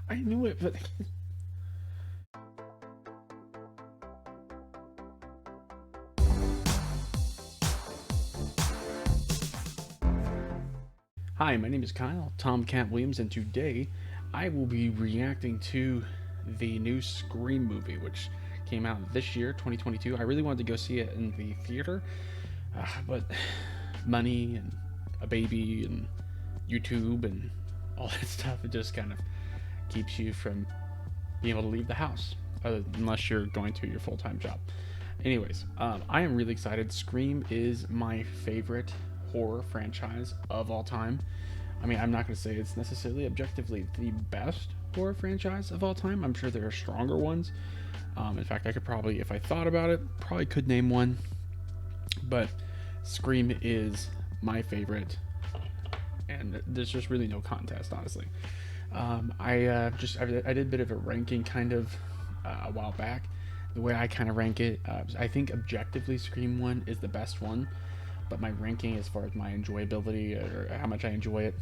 I knew it, but hi, my name is Kyle, Tom Cat Williams, and today I will be reacting to the new Scream movie, which came out this year, 2022. I really wanted to go see it in the theater, but money and a baby and YouTube and all that stuff, it just kind of keeps you from being able to leave the house, unless you're going to your full-time job. Anyways, I am really excited. Scream is my favorite horror franchise of all time. I mean, I'm not going to say it's necessarily objectively the best horror franchise of all time. I'm sure there are stronger ones. In fact, I could probably, if I thought about it, probably could name one. But Scream is my favorite, and there's just really no contest, honestly. I did a bit of a ranking kind of a while back. The way I kind of rank it, I think objectively Scream 1 is the best one, but my ranking as far as my enjoyability or how much I enjoy it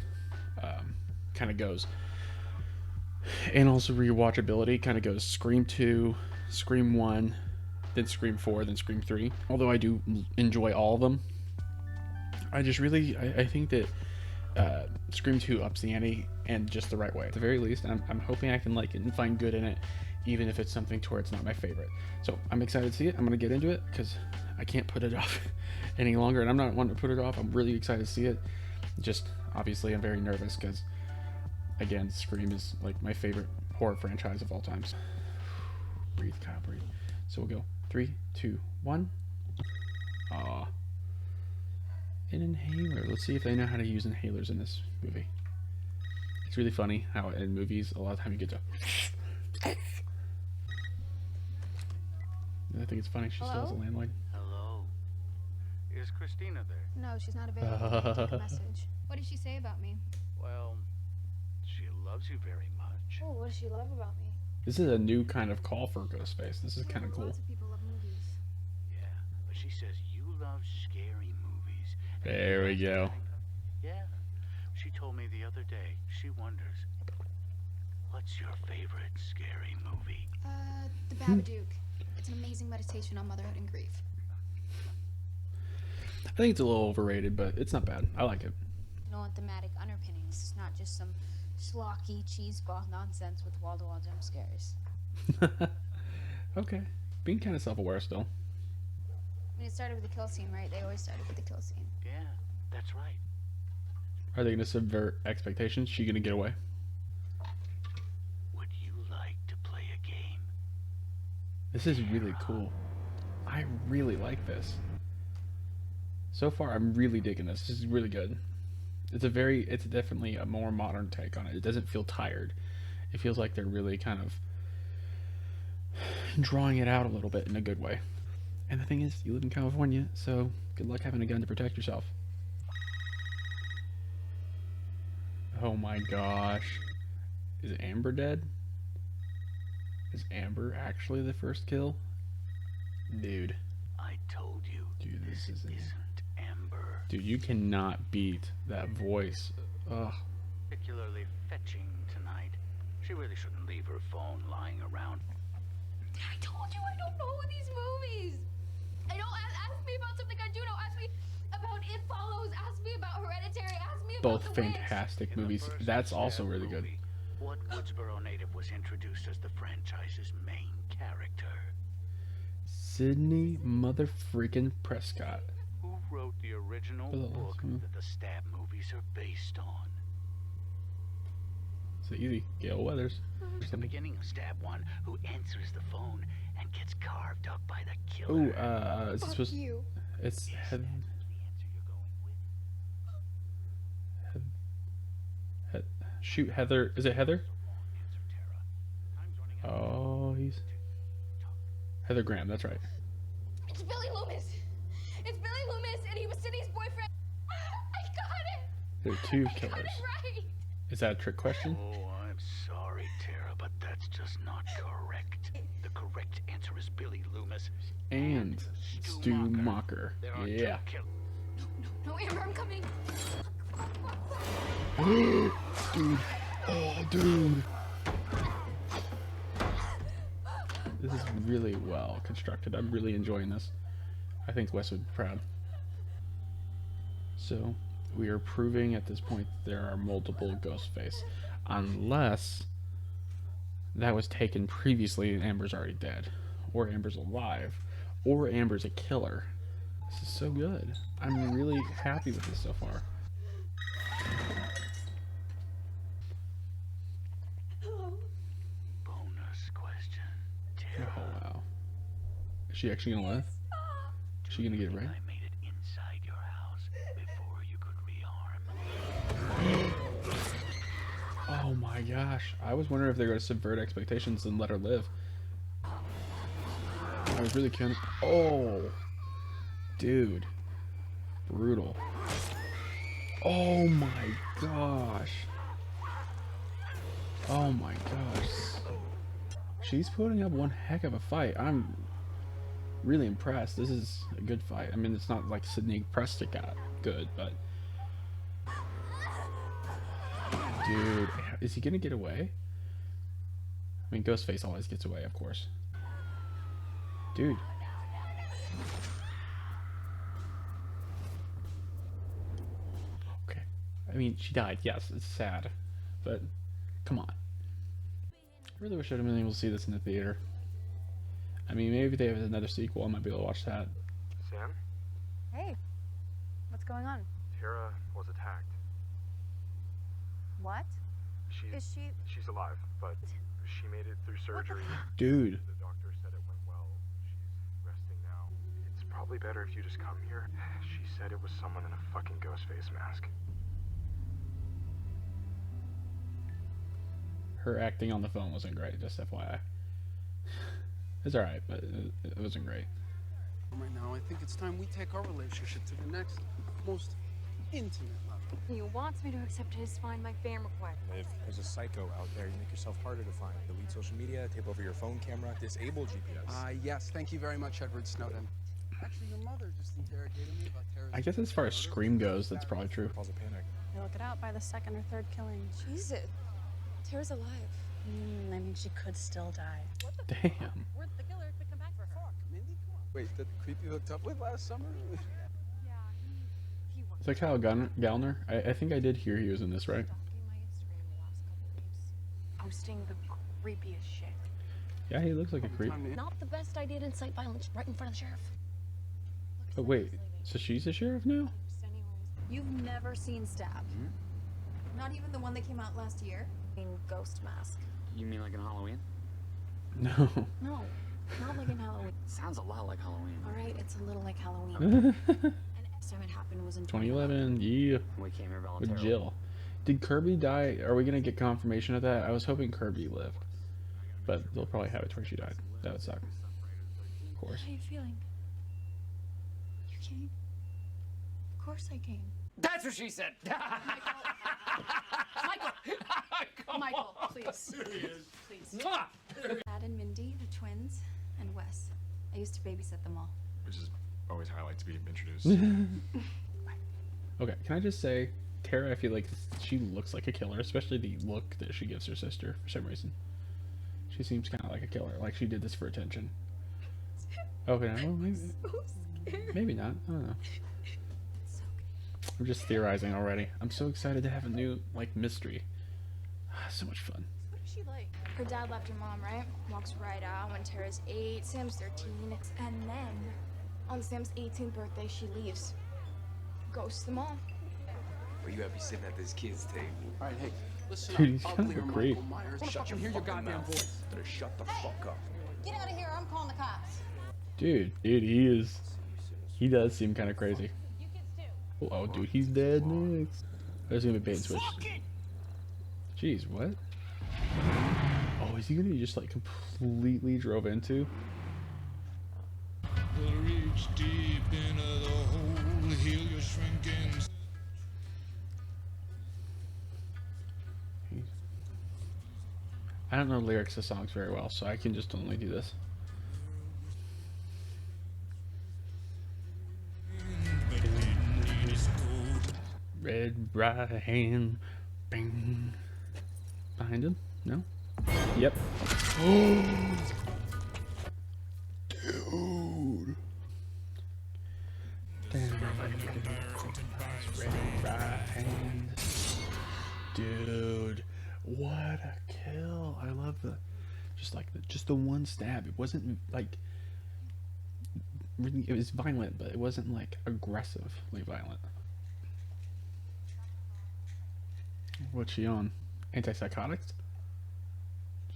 kind of goes. And also rewatchability kind of goes Scream 2, Scream 1, then Scream 4, then Scream 3. Although I do enjoy all of them, I just really, I think that Scream 2 ups the ante and just the right way at the very least, and I'm hoping I can like it and find good in it, even if it's something to where it's not my favorite. So I'm excited to see it. I'm gonna get into it because I can't put it off any longer, and I'm not wanting to put it off. I'm really excited to see it. Just obviously I'm very nervous because again, Scream is like my favorite horror franchise of all time. So, breathe, Kyle, breathe. So we'll go 3, 2, 1. Aw. An inhaler. Let's see if they know how to use inhalers in this movie. It's really funny how in movies a lot of time you get to. I think it's funny she still has a landline. Hello. Is Christina there? No, she's not available. Take a message. What did she say about me? Well, she loves you very much. Oh, what does she love about me? This is a new kind of call for Ghostface. This is kind of cool. Lots of people love movies. Yeah, but she says you love scary movies. And There we go. Yeah. She told me the other day, she wonders, what's your favorite scary movie? The Babadook. It's an amazing meditation on motherhood and grief. I think it's a little overrated, but it's not bad. I like it. You know, thematic underpinnings. It's not just some schlocky cheeseball nonsense with wall-to-wall jump scares. Okay. Being kind of self-aware still. I mean, it started with the kill scene, right? They always started with the kill scene. Yeah, that's right. Are they going to subvert expectations? She going to get away? Would you like to play a game? This is really cool. I really like this. So far, I'm really digging this. This is really good. It's definitely a more modern take on it. It doesn't feel tired. It feels like they're really kind of drawing it out a little bit in a good way. And the thing is, you live in California, so good luck having a gun to protect yourself. Oh my gosh. Is Amber dead? Is Amber actually the first kill? Dude. I told you. Dude, this isn't Amber. Dude, you cannot beat that voice. Ugh. Particularly fetching tonight. She really shouldn't leave her phone lying around. I told you I don't know these movies. I don't ask me about something I do know. Ask me about It Follows. Ask me about Hereditary. Ask me about Both The Witch. fantastic In the movies. first That's Stab also really good. movie, what Woodsboro native was introduced as the franchise's main character? Sydney motherfreaking Prescott. Who wrote the original For the last book one. that the Stab movies are based on? So easy. Gail Weathers. At the beginning of Stab 1, who answers the phone and gets carved up by the killer. Ooh, is it Fuck supposed you. It's Is Heather. that the answer you're going with? Shoot, Heather. Is it Heather? Wrong answer, Tara. Time's running out. Oh, he's Heather Graham. That's right. It's Billy Loomis. It's Billy Loomis, and he was Sydney's boyfriend. I got it. There are two I got killers. it right. Is that a trick question? Oh, I'm sorry, Tara, but that's just not correct. The correct answer is Billy Loomis And Stu Mocker. There are Yeah. two killers. No, Amber, I'm coming. Dude. Oh, dude. This is really well constructed. I'm really enjoying this. I think Wes would be proud. So, we are proving at this point there are multiple Ghostface. Unless that was taken previously and Amber's already dead. Or Amber's alive. Or Amber's a killer. This is so good. I'm really happy with this so far. Bonus question. Oh, wow. Is she actually gonna live? Is she gonna get it right? I made it inside your house before you could rearm. Oh my gosh. I was wondering if they were gonna subvert expectations and let her live. I was really kind of... Oh! Dude. Brutal. Oh my gosh. Oh my gosh. She's putting up one heck of a fight. I'm really impressed. This is a good fight. I mean, it's not like Sydney Preston got good, but... Dude, is he gonna get away? I mean, Ghostface always gets away, of course. Dude. Okay. I mean, she died. Yes, it's sad. But, come on. I really wish I'd have been able to see this in the theater. I mean, maybe if they have another sequel, I might be able to watch that. Sam? Hey, what's going on? Tara was attacked. What? She's alive, but she made it through surgery. Dude. The doctor said it went well. She's resting now. It's probably better if you just come here. She said it was someone in a fucking Ghostface mask. Her acting on the phone wasn't great, just FYI. It's alright, but it wasn't great. Right now, I think it's time we take our relationship to the next, most intimate level. He wants me to accept his Find My Fam request. If there's a psycho out there, you make yourself harder to find. Delete social media, tape over your phone camera, disable GPS. Yes, thank you very much, Edward Snowden. Actually, your mother just interrogated me about Tara's... I guess as far as Scream goes, that's probably true. Cause a panic. They look it out by the second or third killing. Jesus. Tara's alive. I mean, she could still die. Damn. Or the killer could come back for her. Fuck, Mindy, come on. Wait, the creep you hooked up with last summer? Yeah, he was Is that Kyle Gallner? I think I did hear he was in this, right? stalking my Instagram the last couple weeks. Posting the creepiest shit. Yeah, he looks like a creep. Not the best idea to incite violence right in front of the sheriff. Oh, wait. So she's the sheriff now? You've never seen Stab? Not even the one that came out last year? Ghost mask. You mean like in Halloween? No. No, not like in Halloween. Sounds a lot like Halloween. All right, it's a little like Halloween. 2011, And last time it happened was in yeah. We came here With voluntarily. Jill. Did Kirby die? Are we gonna get confirmation of that? I was hoping Kirby lived. But they'll probably have it to where she died. That would suck. Of course. How are you feeling? You came? Of course I came. That's what she said. Michael, please. Please. Dad and Mindy, the twins, and Wes. I used to babysit them all. Which is always how I like to be introduced. Okay, can I just say, Tara, I feel like she looks like a killer, especially the look that she gives her sister for some reason. She seems kind of like a killer, like she did this for attention. Okay, well, maybe, maybe not. I don't know. I'm just theorizing already. I'm so excited to have a new, like, mystery. So much fun. What is she like? Her dad left her mom, right? Walks right out when Tara's 8, Sam's 13. And then, on Sam's 18th birthday, she leaves. Ghosts them all. Or you happy sitting at this kid's table? All right, hey, listen Dude, he's up. kind of Uglier a creep. Michael Myers. Shut your Hear your fucking goddamn mouth. voice. Better shut the fuck up. Get out of here, I'm calling the cops. Dude, he is. He does seem kind of crazy. Oh, dude, he's dead next. There's gonna be a bait and switch. Jeez, what? Oh, is he gonna be just like completely drove into? Reach deep into the hole, heal your shrinking. I don't know lyrics of songs very well, so I can just only do this. Red right hand, bang. Behind him? No? Yep. Dude, what a kill! I love the just the one stab. It wasn't like really, it was violent, but it wasn't like aggressively violent. What's she on? Antipsychotics?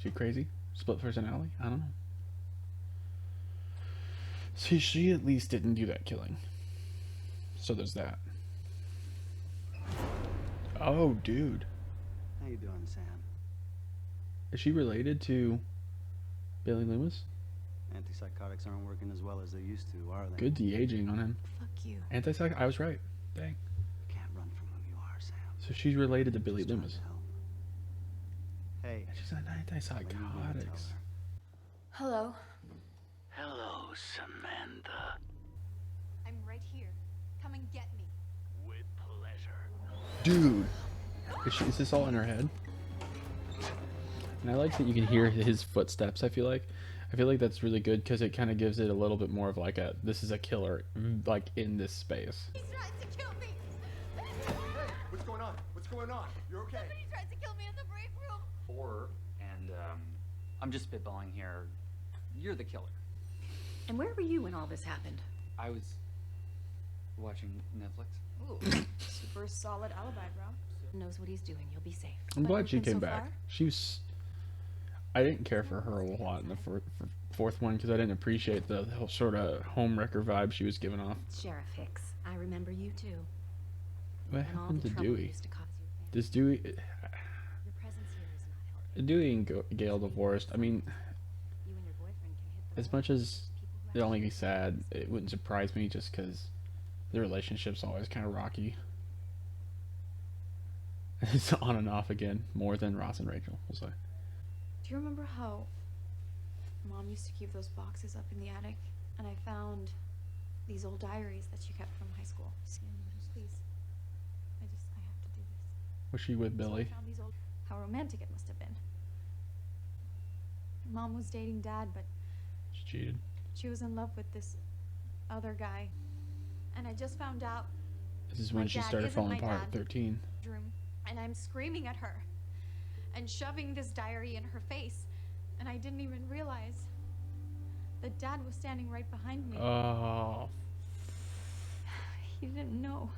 She crazy? Split personality? I don't know. See, she at least didn't do that killing. So there's that. Oh, dude. How you doing, Sam? Is she related to Billy Loomis? Antipsychotics aren't working as well as they used to, are they? Good de-aging on him. Fuck you. I was right. Dang. You can't run from who you are, Sam. So she's related to Billy Just trying Loomis. to help. Hey. And she's on antipsychotics. Hello. Hello, Samantha. I'm right here. Come and get me. With pleasure. Dude. Is this all in her head? And I like that you can hear his footsteps, I feel like. I feel like that's really good because it kind of gives it a little bit more of like a, this is a killer, like in this space. He's trying to kill me. Hey, what's going on? What's going on? You're okay? Somebody tried to kill me in the break room. And I'm just spitballing here. You're the killer. And where were you when all this happened? I was watching Netflix. Ooh, super solid alibi, bro. Knows what he's doing. You'll be safe. I'm glad she everything came so back. far? She was. I didn't care for her a lot in the fourth one because I didn't appreciate the whole sort of homewrecker vibe she was giving off. Sheriff Hicks, I remember you too. What And all happened the to trouble you Dewey? used to cause your family. Does Dewey? Your presence here is not helping. Dewey and Gail divorced. I mean, You and your boyfriend can hit the as road. much as People who it'll make actually me sad, it wouldn't surprise me just because the relationship's always kind of rocky. It's on and off again, more than Ross and Rachel, we'll say. Do you remember how Mom used to keep those boxes up in the attic? And I found these old diaries that she kept from high school. Please. I have to do this. Was she with Billy? So I found these old... How romantic it must have been. Mom was dating Dad, but She cheated. she was in love with this other guy. And I just found out This is my when she dad started isn't falling my apart at dad. 13. Room, and I'm screaming at her and shoving this diary in her face, and I didn't even realize that Dad was standing right behind me. Oh, He didn't know.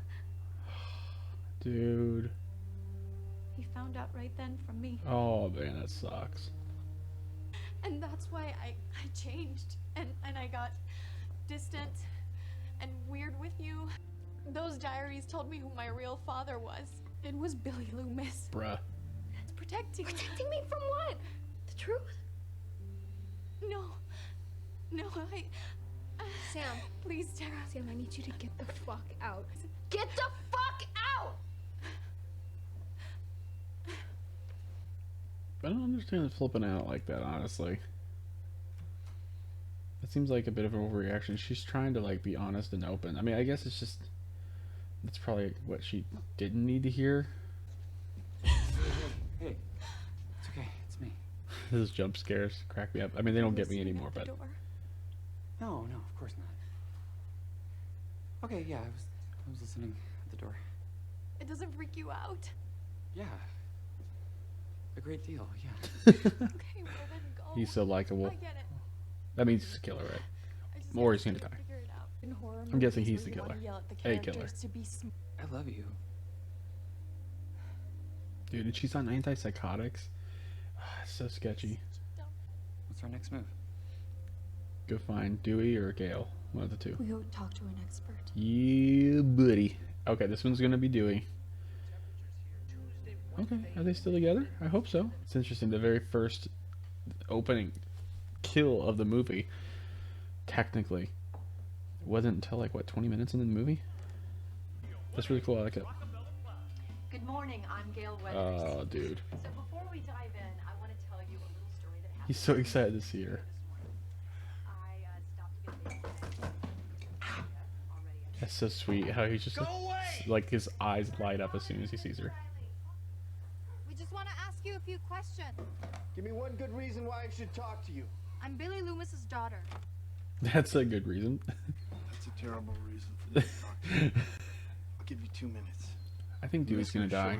dude. He found out right then from me. Oh, man, that sucks. And that's why I changed and I got distant and weird with you. Those diaries told me who my real father was. It was Billy Loomis. Bruh. It's protecting me. Protecting me from what? The truth? No. No, Sam. Please, Tara. Sam, I need you to get the fuck out. Get the fuck out! I don't understand flipping out like that, honestly. That seems like a bit of an overreaction. She's trying to, like, be honest and open. I mean, I guess it's just... That's probably what she didn't need to hear. Hey, it's okay. It's me. Those jump scares crack me up. I mean, they don't get me anymore, but... No, of course not. Okay, yeah, I was listening at the door. It doesn't freak you out. Yeah. A great deal, yeah. Okay, well then go. He's so likable. I get it. That means he's a killer, right? I just Or have he's gonna to die. figure it out. In horror I'm guessing movies he's the where you wanna killer. yell at the A killer. characters to be I love you. Dude, and she's on antipsychotics. So sketchy. What's our next move? Go find Dewey or Gail. One of the two. We go talk to an expert. Yeah, buddy. Okay, this one's gonna be Dewey. Okay, are they still together? I hope so. It's interesting. The very first opening kill of the movie, technically, wasn't until like what 20 minutes into the movie. That's really cool. I like it. Good morning. I'm Gail Weathers. Oh, dude. So before we dive in, I want to tell you a little story that happened. He's so excited to see her. I stopped to get already. That's so sweet. How he's just like his eyes light up as soon as he sees her. We just want to ask you a few questions. Give me one good reason why I should talk to you. I'm Billy Loomis's daughter. That's a good reason. That's a terrible reason for me to talk to you. I'll give you 2 minutes. I think Dewey's gonna die.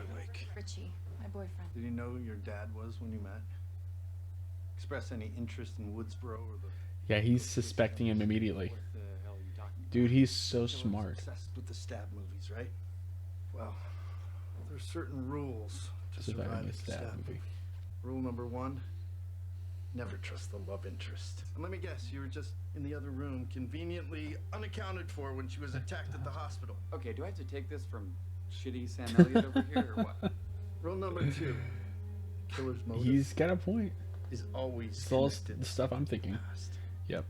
Richie, my boyfriend. Did you know who your dad was when you met? Express any interest in Woodsboro or the... Yeah, he's suspecting him immediately. What the hell are you talking about? Dude, he's so Killer's smart. obsessed with the stab movies, right? Well, there's certain rules to Surviving survive a a stab stab movie. movie. Rule number 1, never trust the love interest. And let me guess, you were just in the other room, conveniently unaccounted for when she was attacked at the hospital. Okay, do I have to take this from shitty Sam Elliott over here, or what? Rule number 2, killer's motive He's got a point. is always It's all connected the stuff I'm thinking. past. Yep.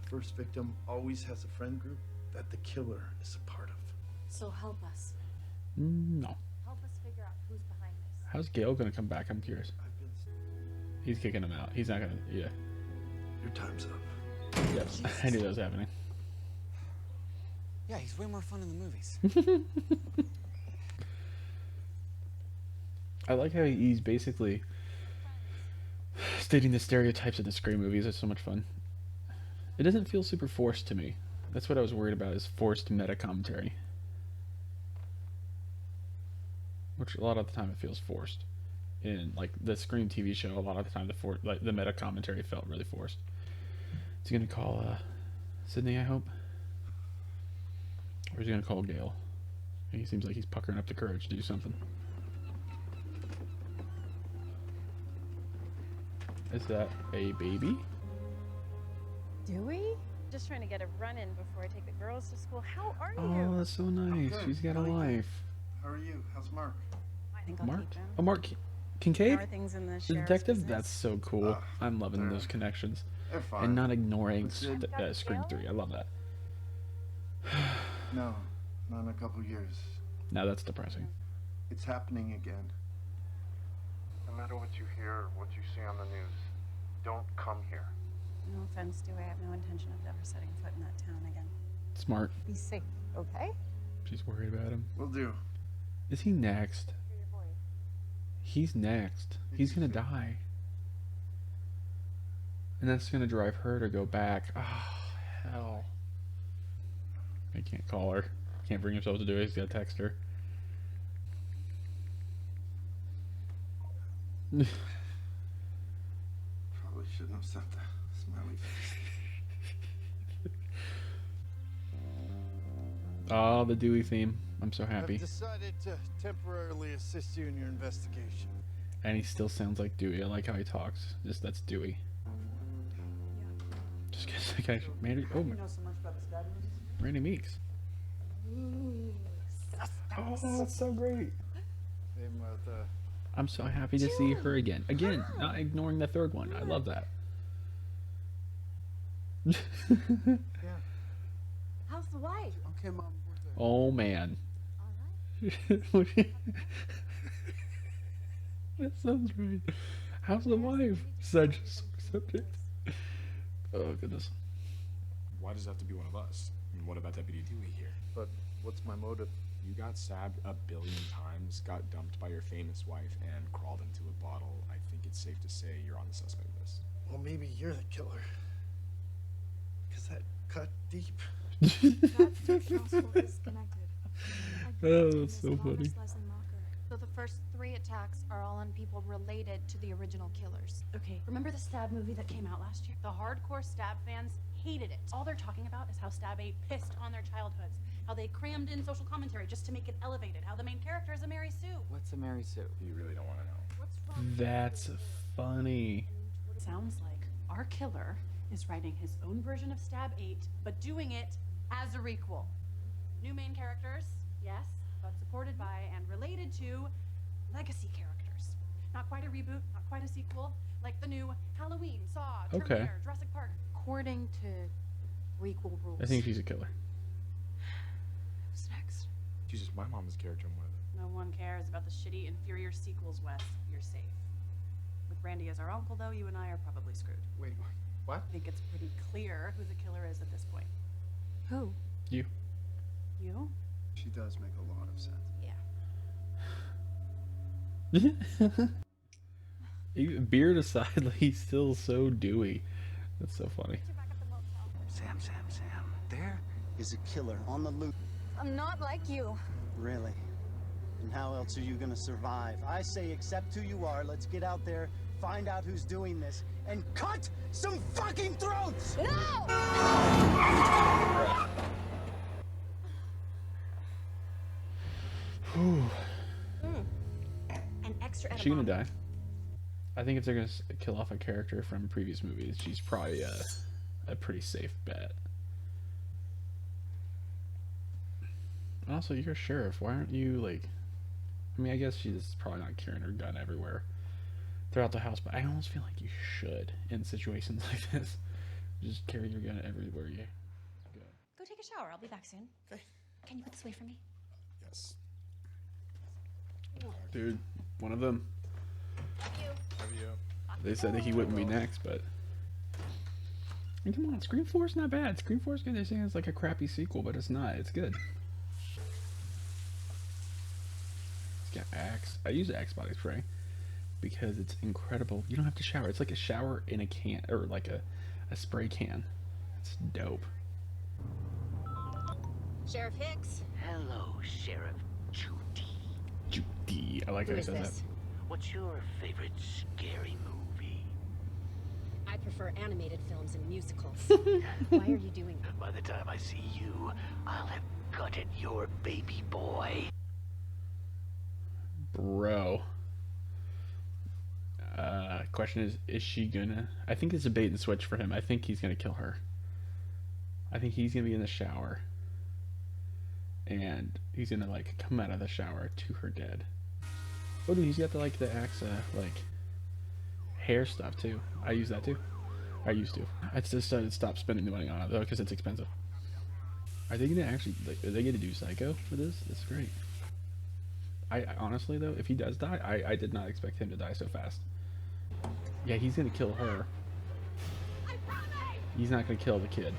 First victim always has a friend group that the killer is a part of. So help us. No. Help us figure out who's behind this. How's Gale gonna come back? I'm curious. He's kicking him out. He's not gonna. Yeah. Your time's up. Yep. I knew that was happening. Yeah, he's way more fun in the movies. I like how he's basically stating the stereotypes of the Scream movies. It's so much fun. It doesn't feel super forced to me. That's what I was worried about, is forced meta commentary. Which a lot of the time it feels forced. In like the Scream TV show, a lot of the time the meta commentary felt really forced. Is he gonna call Sydney, I hope? Or is he gonna call Gale? He seems like he's puckering up the courage to do something. Is that a baby? Dewey? Just trying to get a run-in before I take the girls to school. How are you? Oh, that's so nice. good. She's got a How are you? life. How are you? How's Mark? I think I'll Mark? keep him. Oh, Mark Kincaid? How are things in the The sheriff's detective? business? That's so cool. I'm loving those connections. They're fine. And not ignoring That's good. Scream 3. I love that. No, not in a couple years. Now that's depressing. It's happening again. No matter what you hear or what you see on the news, don't come here. No offense, Dewey. I have no intention of ever setting foot in that town again. Smart. Be safe, okay? She's worried about him. Will do. Is he next? He's next. He's gonna die. And that's gonna drive her to go back. Oh, hell. I can't call her. Can't bring himself to do it. He's gotta text her. Probably shouldn't have sent the smiley face. Oh, the Dewey theme. I'm so happy. I've decided to temporarily assist you in your investigation. And he still sounds like Dewey. I like how he talks. Just that's Dewey. Just because like Randy, You know so much about the stab movies? Randy Meeks. Oh, that's so great. Same with, I'm so happy to see her again. Again, not ignoring the third one. I love that. yeah. How's the wife? Okay, Mom. Oh man. That sounds right. How's the wife? Such subject. Oh goodness. Why does it have to be one of us? I mean, what about Deputy Dewey here? But what's my motive? You got stabbed a billion times, got dumped by your famous wife, and crawled into a bottle. I think it's safe to say you're on the suspect list. Well, maybe you're the killer. Because that cut deep. Oh, that's so funny. So the first 3 attacks are all on people related to the original killers. Okay, remember the Stab movie that came out last year? The hardcore Stab fans hated it. All they're talking about is how Stab 8 pissed on their childhoods, how they crammed in social commentary just to make it elevated, how the main character is a Mary Sue. What's a Mary Sue? You really don't want to know. What's wrong? That's funny. Sounds like our killer is writing his own version of Stab 8, but doing it as a requel. New main characters, yes, but supported by and related to legacy characters. Not quite a reboot, not quite a sequel, like the new Halloween, Saw, Terminator, Jurassic Park. According to requel rules. I think she's a killer. Who's next? Jesus, my mom's a character in one of them. No one cares about the shitty, inferior sequels, Wes. You're safe. With Randy as our uncle, though, you and I are probably screwed. Wait, what? I think it's pretty clear who the killer is at this point. Who? You. You? She does make a lot of sense. Yeah. Beard aside, like, he's still so Dewey. That's so funny. Sam, there? Is a killer on the loose. I'm not like you. Really? And how else are you gonna survive? I say accept who you are. Let's get out there, find out who's doing this, and cut some fucking throats! No! Whew. An extra Is she gonna die? I think if they're gonna kill off a character from previous movies, she's probably a pretty safe bet. And also, you're a sheriff. Why aren't you like? I mean, I guess she's probably not carrying her gun everywhere throughout the house, but I almost feel like you should in situations like this. Just carry your gun everywhere you go. Go take a shower. I'll be back soon. Okay. Can you put this away for me? Yes. Dude, one of them. Love you. They said that he wouldn't be next, but. I mean, come on, Scream 4 is not bad. Scream 4 is good. They're saying it's like a crappy sequel, but it's not. It's good. It's got Axe. I use Axe body spray because it's incredible. You don't have to shower. It's like a shower in a can, or like a spray can. It's dope. Sheriff Hicks. Hello, Sheriff Judy. Judy. I like how he says that. What's your favorite scary movie? I prefer animated films and musicals. Why are you doing that? By the time I see you, I'll have gutted your baby boy. Bro. Question is she gonna... I think it's a bait and switch for him. I think he's gonna kill her. I think he's gonna be in the shower. And he's gonna, like, come out of the shower to her dead. Oh, dude, he's got the, like, the Axe, like, hair stuff, too. I use that, too. I used to. I just decided to stop spending the money on it, though, because it's expensive. Are they gonna actually... Like, are they gonna do Psycho for this? That's great. I honestly, though, if he does die, I did not expect him to die so fast. Yeah, he's gonna kill her. He's not gonna kill the kid.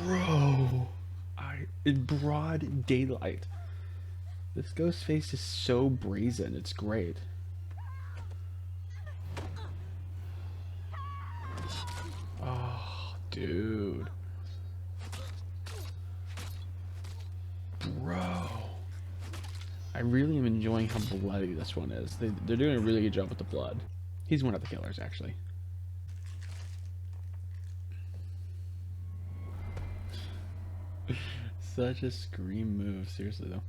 Bro! In broad daylight. This ghost face is so brazen, it's great. Oh, dude. Bro. I really am enjoying how bloody this one is. They're doing a really good job with the blood. He's one of the killers, actually. Such a Scream move, seriously though.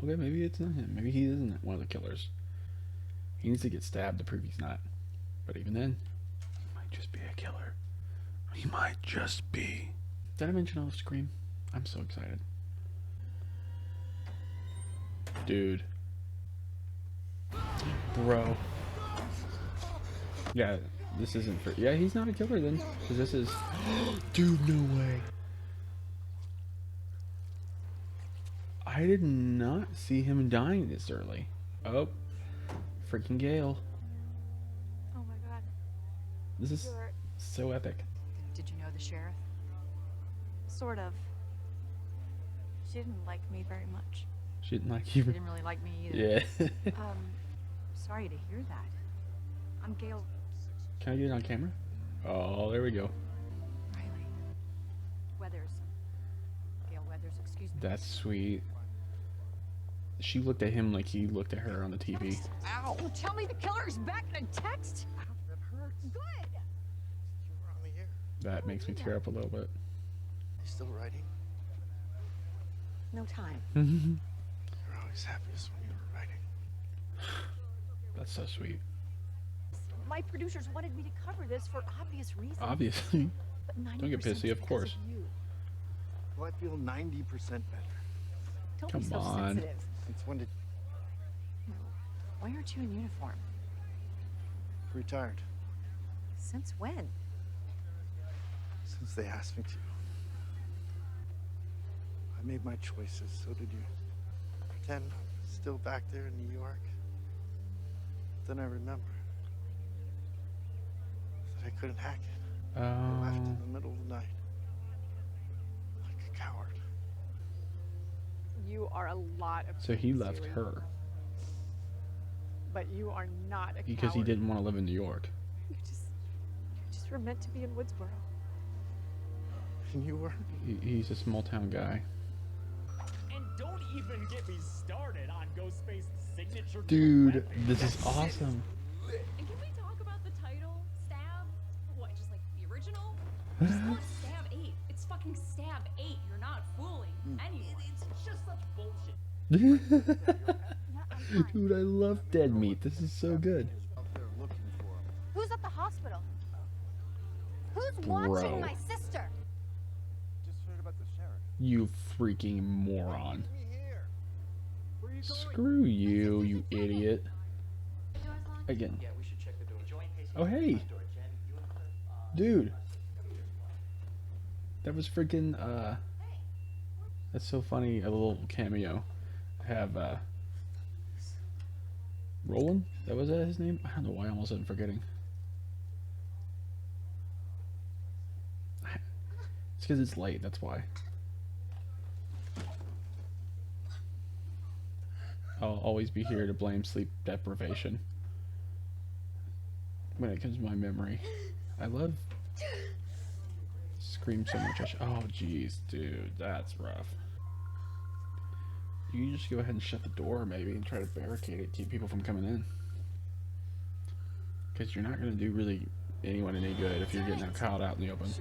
Okay, maybe it's not him. Maybe he isn't one of the killers. He needs to get stabbed to prove he's not. But even then, he might just be a killer. He might just be. Did I mention all of Scream? I'm so excited. Dude. Bro. Yeah, this isn't for... Yeah, he's not a killer then. Because this is... Dude, no way. I did not see him dying this early. Oh. Freaking Gale. Oh my god. This is so epic. Did you know the sheriff? Sort of. She didn't like me very much. She didn't like you. She didn't really like me either. Yeah. Sorry to hear that. I'm Gail. Can I get it on camera? Oh, there we go. Riley. Weathers. Gail Weathers, excuse me. That's sweet. She looked at him like he looked at her on the TV. Ow! You tell me the killer is back in a text? That hurts. Good! You were on the air. That makes me tear up a little bit. You still writing? No time. You're always happiest when you were writing. That's so sweet. My producers wanted me to cover this for obvious reasons. Obviously. But 90% Don't get pissy, of because course. you. Well, I feel 90% better. Don't Come be so on. sensitive. Since when did Why aren't you in uniform? retired? Since when? Since they asked me to. I made my choices, so did you. Pretend I'm still back there in New York. Then I remembered that I couldn't hack it. I left in the middle of the night. Like a coward. You are a lot of So he things, left Huey. her But you are not a because he coward. didn't want to live in New York. You just were meant to be in Woodsboro. And you were? He's a small town guy. And don't even get me started on Ghostface's signature. Dude, this is awesome. And can we talk about the title? Stab? What, just like the original? Just call it Stab 8. It's fucking Stab 8. You're not fooling anyone. It's just such bullshit. Dude, I love Dead Meat. This is so good. Who's at the hospital? Who's Bro. watching my sister? Just heard about the sheriff. You freaking moron. Screw you, you idiot. Again. Yeah, we should check the door. Oh, hey. Dude. That was freaking, that's so funny, a little cameo. Have, Roland? That was that his name? I don't know why I almost ended forgetting. It's because it's late, that's why. I'll always be here to blame sleep deprivation when it comes to my memory. I love Scream so much. Oh, jeez, dude, that's rough. You can just go ahead and shut the door, maybe, and try to barricade it, keep people from coming in. Because you're not going to do really anyone any good if you're getting caught out in the open.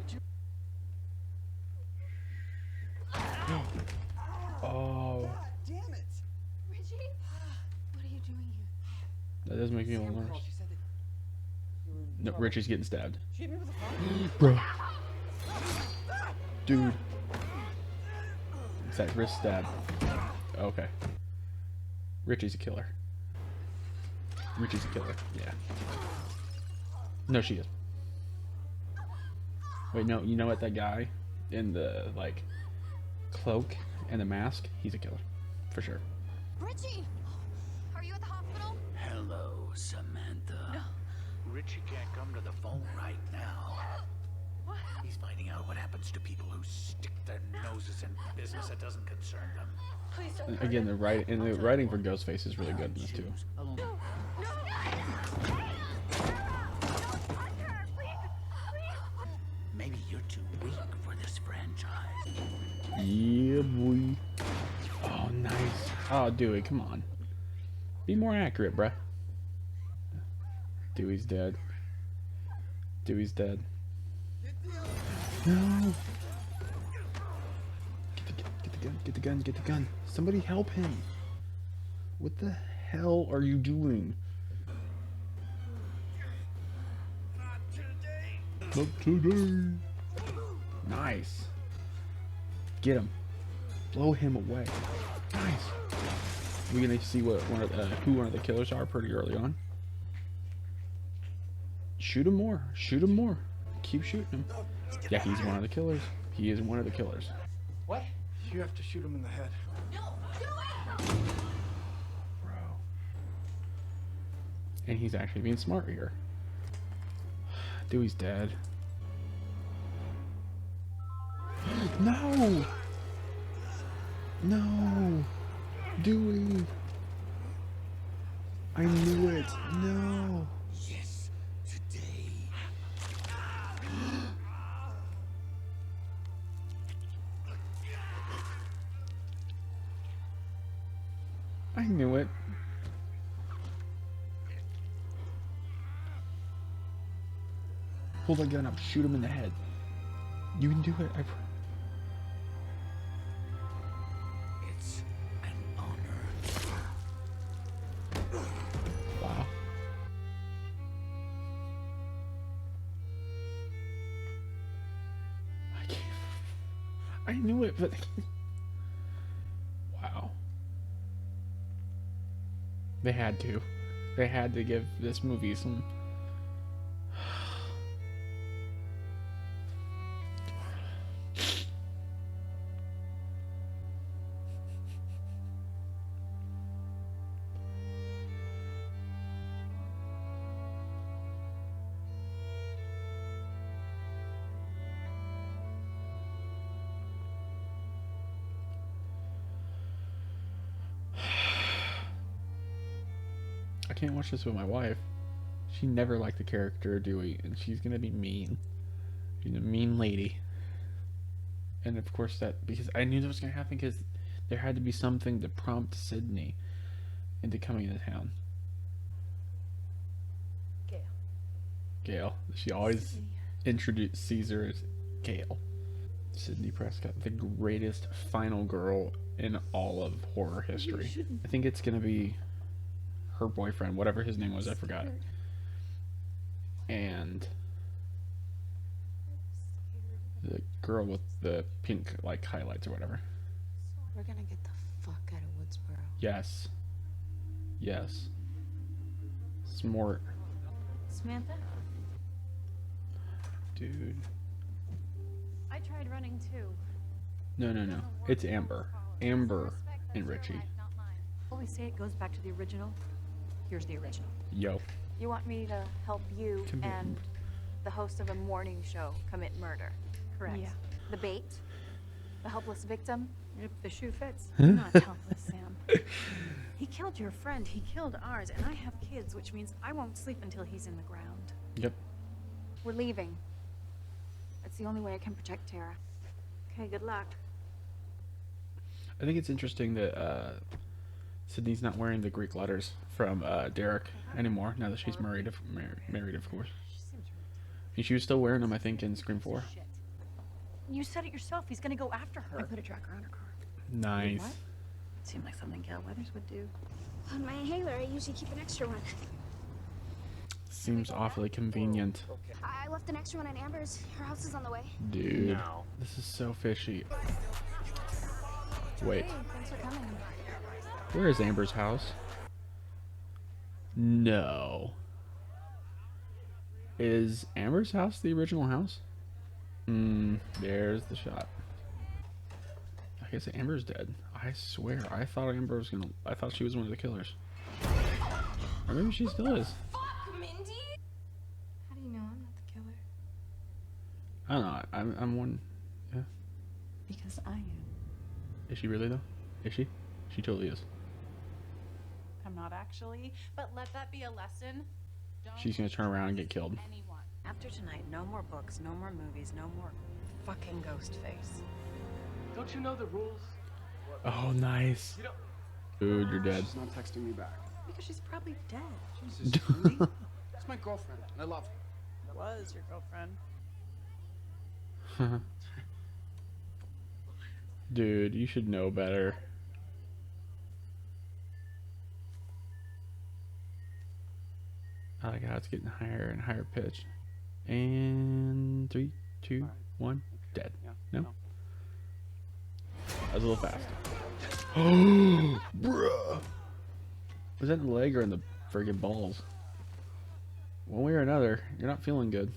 Oh. Damn it! Richie? What are you doing here? That does make me a little nervous. No, Richie's getting stabbed. She hit me with a phone? Bro. Dude. It's that wrist stab. Okay. Richie's a killer. Richie's a killer. Yeah. No, she is. Wait, no, you know what? That guy in the, like, cloak and the mask, he's a killer. For sure. Richie! Are you at the hospital? Hello, Samantha. No. Richie can't come to the phone right now. What? He's finding out what happens to people who stick their noses in business that doesn't concern them. Please don't. Again, the writing for Ghostface is really good in this too. Alone. No! No! Maybe you're too weak for this franchise. Yeah, boy. Oh, nice. Oh, Dewey, come on. Be more accurate, bruh. Dewey's dead. Dewey's dead. No! Get the gun, get the gun, get the gun. Somebody help him. What the hell are you doing? Not today. Nice. Get him. Blow him away. Nice. We're gonna see what who one of the killers are pretty early on. Shoot him more. Shoot him more. Keep shooting him. Yeah, he's one of the killers. He is one of the killers. What? You have to shoot him in the head. Bro. And he's actually being smart here. Dewey's dead. No! No! Dewey! I knew it! No! Yes, today. I knew it. Pull the gun up, shoot him in the head. You can do it. It's an honor. Wow. I can't. I knew it, but wow. They had to. They had to give this movie some. I can't watch this with my wife. She never liked the character Dewey, and she's gonna be mean. She's a mean lady. And of course that, because I knew that was going to happen, because there had to be something to prompt Sydney into coming into town. Gail. She always sees her as Gail. Sydney Prescott, the greatest final girl in all of horror history. I think it's going to be her boyfriend, whatever his name was, I forgot. And the girl with the pink like highlights or whatever. We're gonna get the fuck out of Woodsboro. Yes. Yes. Smart. Samantha? Dude. I tried running too. No. It's Amber. Amber and Richie. Always say it goes back to the original. Here's the original. Yo. You want me to help you and the host of a morning show commit murder, correct? Yeah. The bait? The helpless victim? If the shoe fits. You're not helpless, Sam. He killed your friend, he killed ours, and I have kids, which means I won't sleep until he's in the ground. Yep. We're leaving. It's the only way I can protect Tara. Okay, good luck. I think it's interesting that Sydney's not wearing the Greek letters from Derek anymore, now that she's married, of course. And she was still wearing them, I think, in Scream 4. You said it yourself, he's gonna go after her. I put a tracker on her car. Nice. What? Seemed like something Gail Weathers would do. On my inhaler, I usually keep an extra one. Seems awfully convenient. I left an extra one at Amber's. Her house is on the way. Dude, No. this is so fishy. Wait, Hey, thanks for coming. where is Amber's house? No. Is Amber's house the original house? There's the shot. I guess Amber's dead. I swear, I thought Amber was gonna. I thought she was one of the killers. Or maybe she still is. Fuck, Mindy! How do you know I'm not the killer? I don't know. I'm one. Yeah. Because I am. Is she really though? Is she? She totally is. I'm not actually, but let that be a lesson. She's gonna turn around and get killed. Anyone. After tonight, no more books, no more movies, no more fucking ghost face. Don't you know the rules? Oh, nice. Dude, you're dead. She's not texting me back. Because she's probably dead. Jesus, really? That's my girlfriend. I love her. Was your girlfriend? Dude, you should know better. I like how it's getting higher and higher pitched. And 3, 2, 1, dead. No? That was a little fast. Bruh! Was that in the leg or in the friggin' balls? One way or another, you're not feeling good.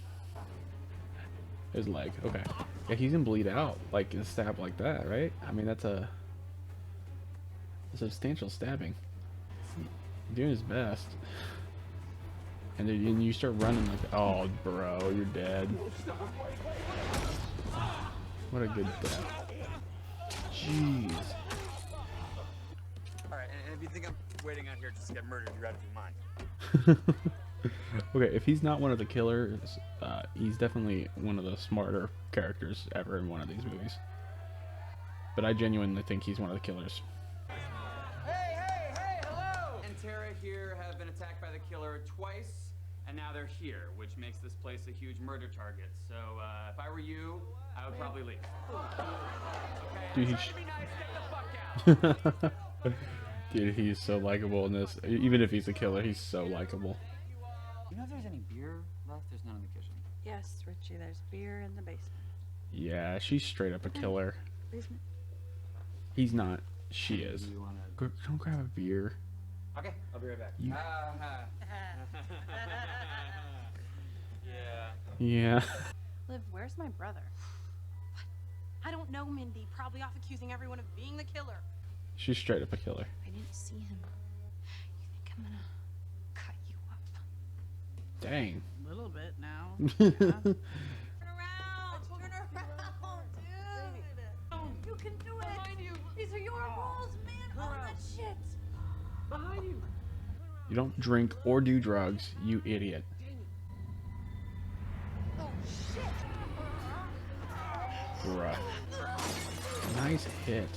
His leg, okay. Yeah, he's gonna bleed out, like a stab like that, right? I mean, that's a substantial stabbing. He's doing his best. And then you start running like, oh, bro, you're dead. What a good death. Jeez. Alright, and if you think I'm waiting out here just to get murdered, you're out of your mind. Okay, if he's not one of the killers, he's definitely one of the smarter characters ever in one of these movies. But I genuinely think he's one of the killers. Hey, hello! And Tara here have been attacked by the killer twice, and now they're here, which makes this place a huge murder target. So, if I were you, I would probably leave. Dude, Dude, he's so likable in this. Even if he's a killer, he's so likable. You know if there's any beer left? There's none in the kitchen. Yes, Richie, there's beer in the basement. Yeah, she's straight up a killer. Basement. He's not. She is. Do you wanna... Don't grab a beer. Okay, I'll be right back. You- Yeah. Yeah. Liv, where's my brother? What? I don't know, Mindy. Probably off accusing everyone of being the killer. She's straight up a killer. I didn't see him. You think I'm gonna cut you up? Dang. A little bit now. Turn around, dude. You can do it. Behind you. These are your rules, man. All that shit. Behind you. You don't drink or do drugs, you idiot. Oh shit. Bruh. Nice hit.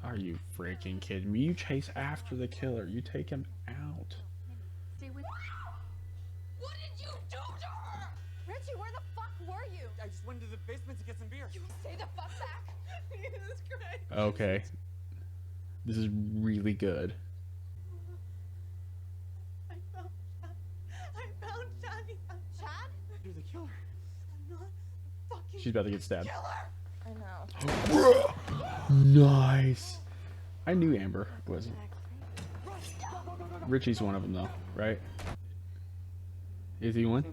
Are you freaking kidding me? You chase after the killer. You take him out. Stay with. What did you do to her? Richie, where the fuck were you? I just went to the basement to get some beer. You stay the fuck back. Jesus Christ. Okay. This is really good. I found Chad. Chad? You're the killer. I'm not fucking. She's about to get stabbed. I know. Bruh. Nice. I knew Amber was. Richie's one of them, though, right? Is he one?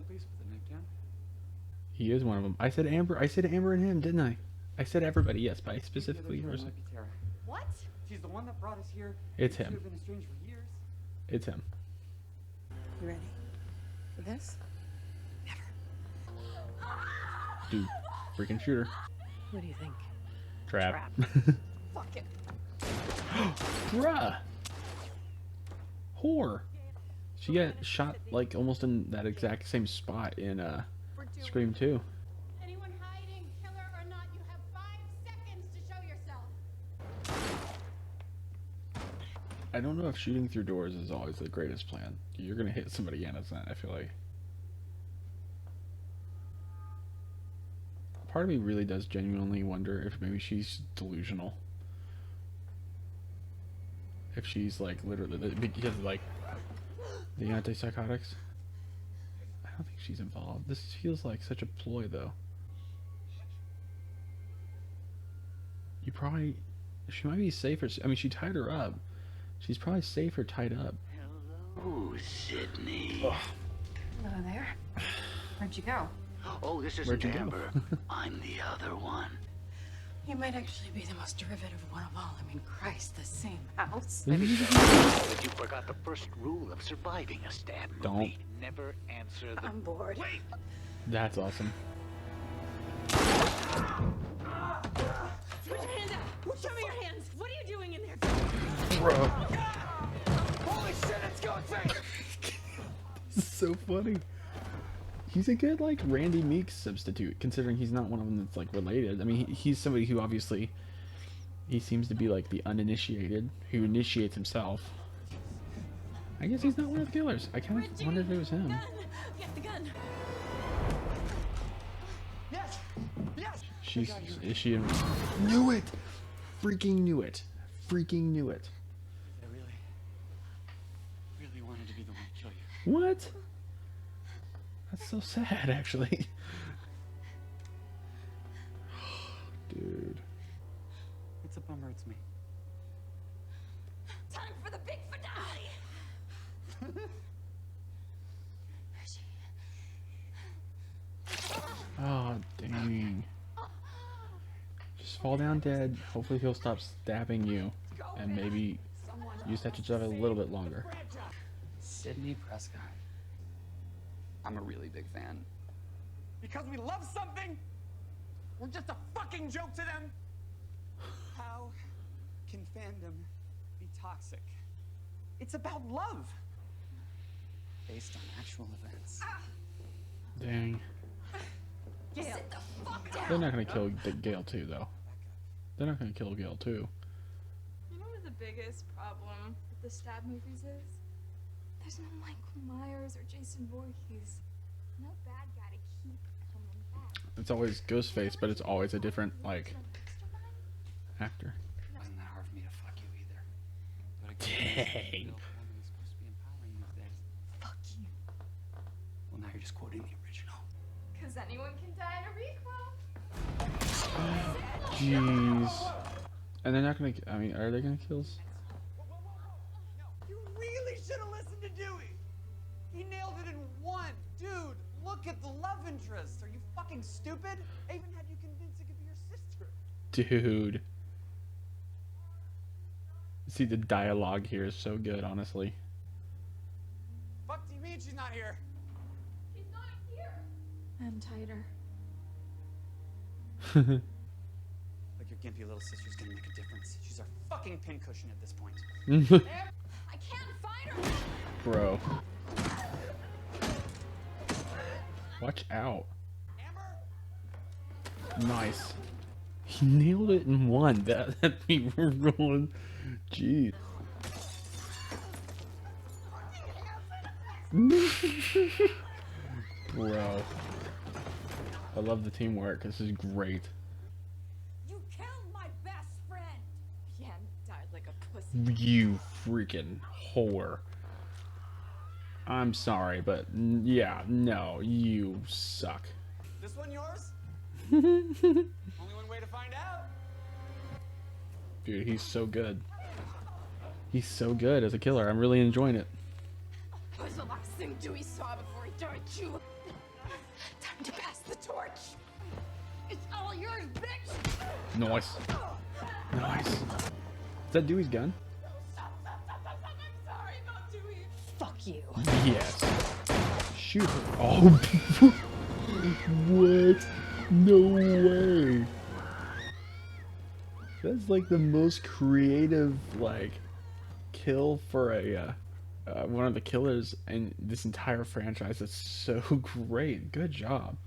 He is one of them. I said Amber. I said Amber and him, didn't I? I said everybody, yes, but I specifically. What? She's the one that brought us here. It's She's him. been estranged for years. It's him. You ready for this? Dude, freaking shooter. What do you think? Trap. Fuck it. Bruh. Whore. She got shot like almost in that exact same spot in Scream 2. Anyone hiding, killer or not, you have 5 seconds to show yourself. I don't know if shooting through doors is always the greatest plan. You're gonna hit somebody innocent, I feel like. Part of me really does genuinely wonder if maybe she's delusional. If she's like literally, because like the antipsychotics. I don't think she's involved. This feels like such a ploy though. She might be safer. I mean, she tied her up. She's probably safer tied up. Hello, Sydney. Hello there. Where'd you go? Oh, this Where'd isn't you go? Amber. I'm the other one. You might actually be the most derivative one of all. I mean, Christ, the same house. Maybe so, but you forgot the first rule of surviving a stab movie. Don't. Never answer the... I'm bored. Wait! That's awesome. Put your hands out! Show me your hands! What are you doing in there? Bro. Holy shit, it's Ghostface! This is so funny. He's a good like Randy Meeks substitute, considering he's not one of them that's like related. I mean, he's somebody who obviously he seems to be like the uninitiated who initiates himself. I guess he's not one of the killers. I kind of wonder if it was him. Get the gun. Yes! Yes! Is she? Knew it! Freaking knew it! Freaking knew it! I really wanted to be the one to kill you. What? That's so sad, actually. Dude. It's a bummer it's me. Time for the big finale. Oh, dang. Just fall down dead. Hopefully he'll stop stabbing you. And maybe you just have to drive a little bit longer. Sydney Prescott. I'm a really big fan. Because we love something, we're just a fucking joke to them. How can fandom be toxic? It's about love. Based on actual events. Dang. Sit the fuck down. They're not gonna kill Gale too, though. They're not gonna kill Gale too. You know what the biggest problem with the stab movies is? There's no Michael Myers or Jason Voorhees. No bad guy to keep coming back. It's always Ghostface, but it's always a different like actor. It wasn't that hard for me to fuck you either. But Dang. supposed to be empowering you with this. Fuck you. Well, now you're just quoting the original. Because anyone can die in a requel. Jeez. And they're not gonna. I mean, are they gonna kill? You really should have listened to Dewey. He nailed it in one. Dude, look at the love interest. Are you fucking stupid? I even had you convinced it could be your sister. Dude. See, the dialogue here is so good, honestly. Fuck do you mean she's not here? She's not here. And tighter. Like your gimpy little sister's gonna make a difference. She's our fucking pincushion at this point. I can't find her. Bro. Watch out. Nice. He nailed it in one. That we were rolling. Jeez. Bro. I love the teamwork. This is great. You killed my best friend. Yeah, died like a pussy. You freaking whore. I'm sorry, but yeah, no, you suck. This one yours? Only one way to find out. Dude, he's so good. He's so good as a killer. I'm really enjoying it. What was the last thing Dewey saw before he died, you? Time to pass the torch. It's all yours, bitch. Nice. Nice. Is that Dewey's gun? I'm sorry about Dewey. Fuck you. Yes. Shoot her. Oh. What? No way. That's like the most creative, like, kill for a one of the killers in this entire franchise. That's so great. Good job.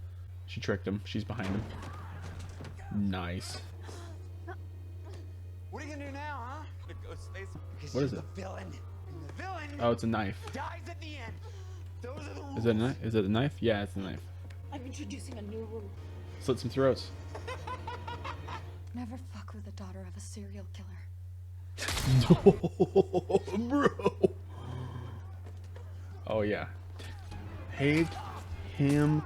She tricked him. She's behind him. Nice. What are you gonna do now, huh? The ghost face? Because What is you're it? the villain. And the villain Oh, it's a knife. dies at the end. Those are the rules. Is it a knife? Is it a knife? Yeah, it's a knife. I'm introducing a new rule. Slit some throats. Never fuck with the daughter of a serial killer. Bro. Oh yeah. Take him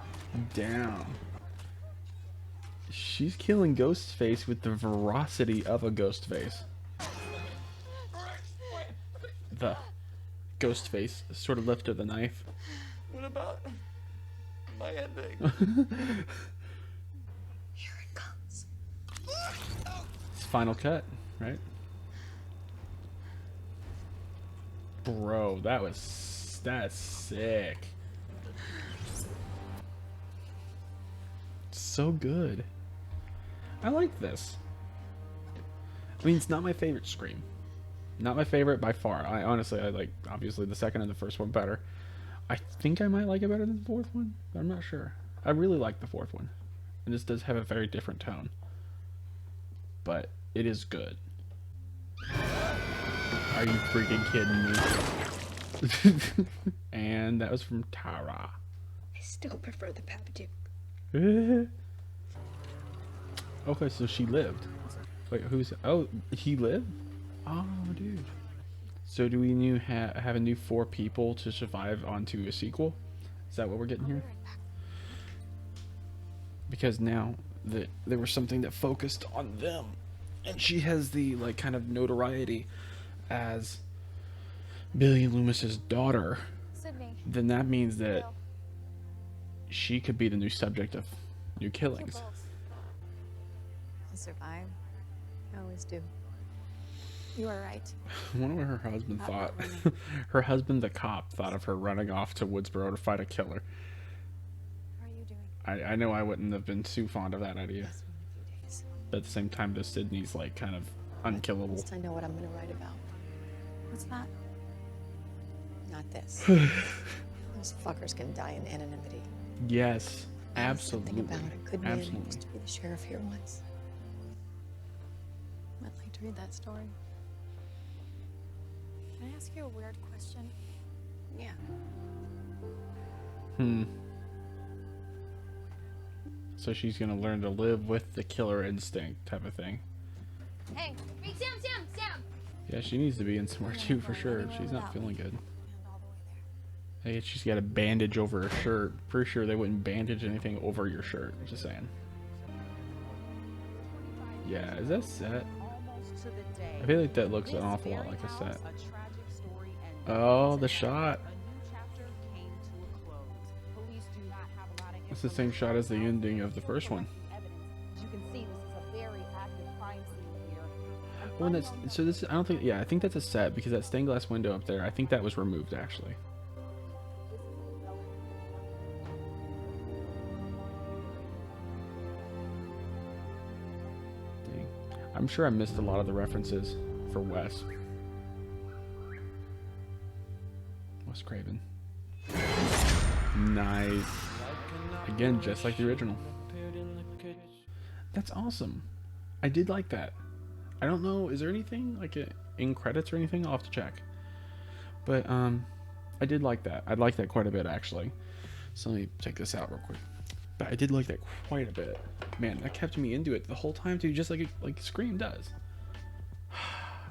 down. She's killing Ghostface with the veracity of a Ghostface. The Ghostface sort of lifted the knife. What about my ending? Here it comes. It's final cut, right? Bro, that's sick. So good. I like this. I mean, it's not my favorite Scream. Not my favorite by far. I honestly, I like, obviously, the second and the first one better. I think I might like it better than the fourth one, but I'm not sure. I really like the fourth one. And this does have a very different tone. But it is good. Are you freaking kidding me? And that was from Tara. I still prefer the Babadook. Okay, so she lived. Wait, who's... Oh, he lived? Oh, dude. So do we have a new 4 people to survive onto a sequel? Is that what we're getting here? Because now there was something that focused on them. And she has the, like, kind of notoriety as Billy Loomis's daughter. Sydney. Then that means that she could be the new subject of new killings. I'll survive. I always do. You are right. I wonder what her husband thought. Her husband, the cop, thought of her running off to Woodsboro to fight a killer. How are you doing? I know I wouldn't have been too fond of that idea. But at the same time, the Sydney's like kind of unkillable. At least I know what I'm going to write about. What's that? Not this. Those fuckers can die in anonymity. Yes, absolutely. Something about a good man who Absolutely. used to be the sheriff here once. I'd like to read that story. Can I ask you a weird question? Yeah. So she's gonna learn to live with the killer instinct type of thing. Hey, wait, Sam! Yeah, she needs to be in somewhere too for sure. She's not feeling good. Hey, she's got a bandage over her shirt. Pretty sure they wouldn't bandage anything over your shirt. Just saying. Yeah, is that set? I feel like that looks an awful lot like a set. Oh, the shot. It's the same shot as the ending of the first one. You can see this is a very active crime scene here. Oh, and that's so. This I don't think. Yeah, I think that's a set because that stained glass window up there. I think that was removed actually. Dang. I'm sure I missed a lot of the references for Wes. Wes Craven. Nice. Again, just like the original. That's awesome. I did like that. I don't know, is there anything like in credits or anything? I'll have to check. But I did like that. I liked that quite a bit actually. So let me check this out real quick. But I did like that quite a bit. Man, that kept me into it the whole time too, just like Scream does.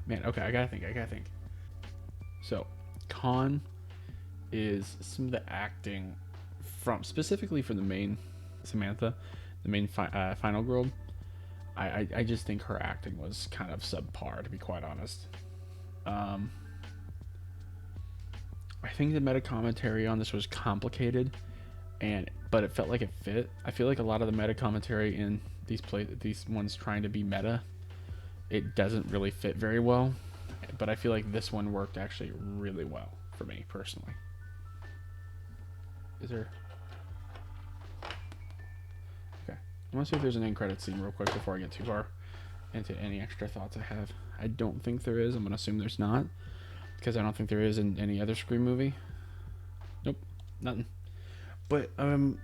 Man, okay, I gotta think. So, con is some of the acting specifically for the main Samantha, the main final girl. I just think her acting was kind of subpar, to be quite honest. I think the meta commentary on this was complicated, but it felt like it fit. I feel like a lot of the meta commentary in these ones trying to be meta, it doesn't really fit very well. But I feel like this one worked actually really well for me personally. Is there? Okay, I want to see if there's an end credit scene real quick before I get too far into any extra thoughts I have. I don't think there is. I'm gonna assume there's not, because I don't think there is in any other Scream movie. Nope, nothing. But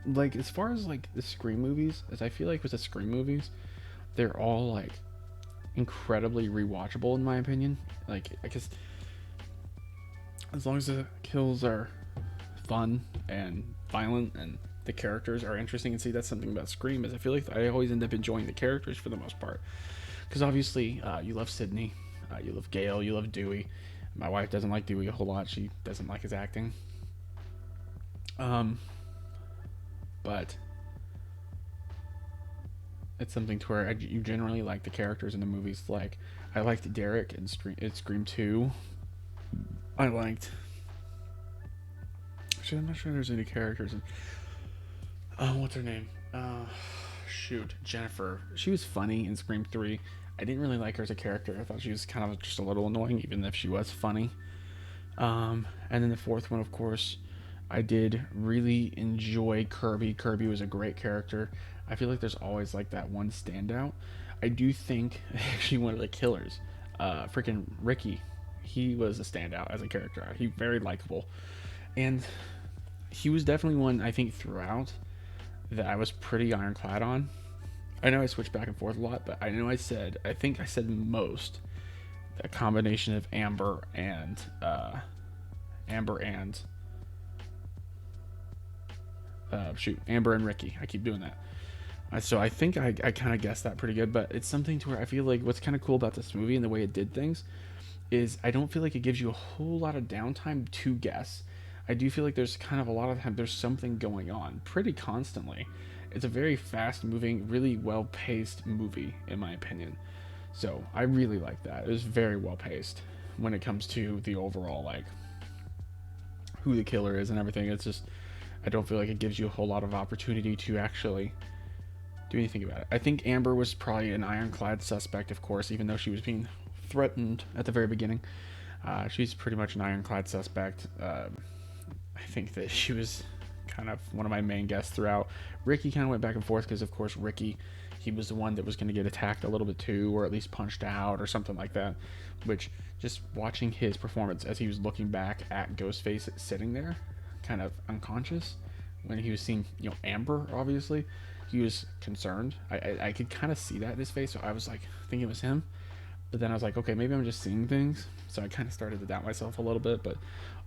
like as far as like the Scream movies, as I feel like with the Scream movies, they're all like incredibly rewatchable in my opinion. Like, I guess as long as the kills are fun and violent and the characters are interesting, and see that's something about Scream is I feel like I always end up enjoying the characters for the most part, because obviously you love Sydney, you love Gail, you love Dewey. My wife doesn't like Dewey a whole lot. She doesn't like his acting. But it's something to where you generally like the characters in the movies. Like, I liked Derek in Scream 2. I liked... Actually, I'm not sure there's any characters in... what's her name? Shoot, Jennifer. She was funny in Scream 3. I didn't really like her as a character. I thought she was kind of just a little annoying, even if she was funny. And then the fourth one, of course, I did really enjoy Kirby. Kirby was a great character. I feel like there's always like that one standout. I do think actually one of the killers, freaking Ricky, he was a standout as a character. He very likable, and he was definitely one I think throughout that I was pretty ironclad on. I know I switched back and forth a lot, but I know I think I said most a combination of Amber and Amber and Ricky. I keep doing that. So I think I kind of guessed that pretty good, but it's something to where I feel like what's kind of cool about this movie and the way it did things is I don't feel like it gives you a whole lot of downtime to guess. I do feel like there's kind of a lot of time, there's something going on pretty constantly. It's a very fast moving, really well paced movie in my opinion. So I really like that. It was very well paced when it comes to the overall, like, who the killer is and everything. It's just, I don't feel like it gives you a whole lot of opportunity to actually do anything about it. I think Amber was probably an ironclad suspect, of course, even though she was being threatened at the very beginning. She's pretty much an ironclad suspect. I think that she was kind of one of my main guests throughout. Ricky kind of went back and forth because, of course, Ricky, he was the one that was going to get attacked a little bit too, or at least punched out or something like that, which just watching his performance as he was looking back at Ghostface sitting there kind of unconscious when he was seeing, Amber, obviously, he was concerned. I could kind of see that in his face, so I was like thinking it was him, but then I was like, okay, maybe I'm just seeing things, so I kind of started to doubt myself a little bit. But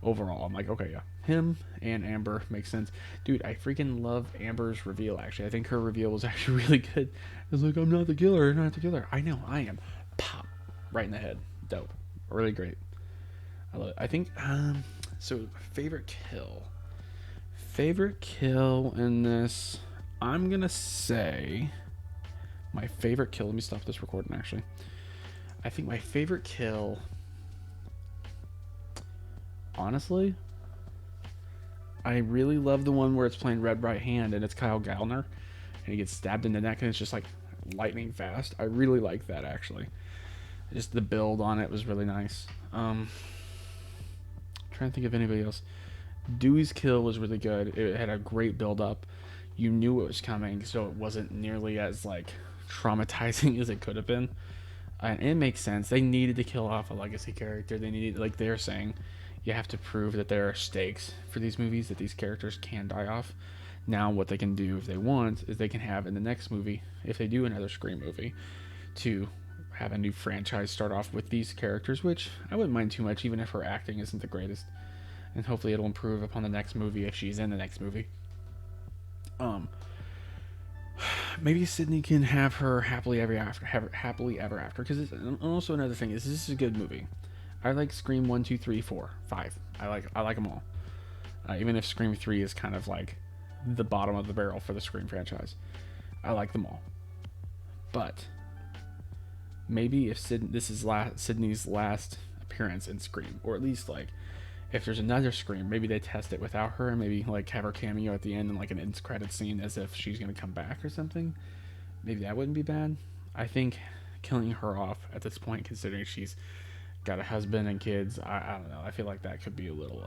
overall I'm like, okay, yeah, him and Amber makes sense. Dude, I freaking love Amber's reveal. Actually, I think her reveal was actually really good. It's like, I'm not the killer, I'm not the killer. I know I am. Pop, right in the head. Dope, really great. I love it. I think so favorite kill in this, I'm gonna say my favorite kill, let me stop this recording actually. I think my favorite kill, honestly, I really love the one where it's playing Red Right Hand and it's Kyle Gallner and he gets stabbed in the neck and it's just like lightning fast. I really like that actually. Just the build on it was really nice. Trying to think of anybody else. Dewey's kill was really good. It had a great build up. You knew it was coming, so it wasn't nearly as like traumatizing as it could have been. And it makes sense. They needed to kill off a legacy character. They needed, like they're saying, you have to prove that there are stakes for these movies, that these characters can die off. Now what they can do if they want is they can have in the next movie, if they do another Scream movie, to have a new franchise start off with these characters, which I wouldn't mind too much, even if her acting isn't the greatest. And hopefully it'll improve upon the next movie if she's in the next movie. Maybe Sydney can have her happily ever after. Because also another thing is this is a good movie. I like Scream 1, 2, 3, 4, 5. I like them all. Even if Scream 3 is kind of like the bottom of the barrel for the Scream franchise, I like them all. But maybe if this is Sydney's last appearance in Scream, or at least like if there's another Scream, maybe they test it without her and maybe like have her cameo at the end in like an end credit scene as if she's gonna come back or something. Maybe that wouldn't be bad. I think killing her off at this point, considering she's got a husband and kids, I don't know. I feel like that could be a little,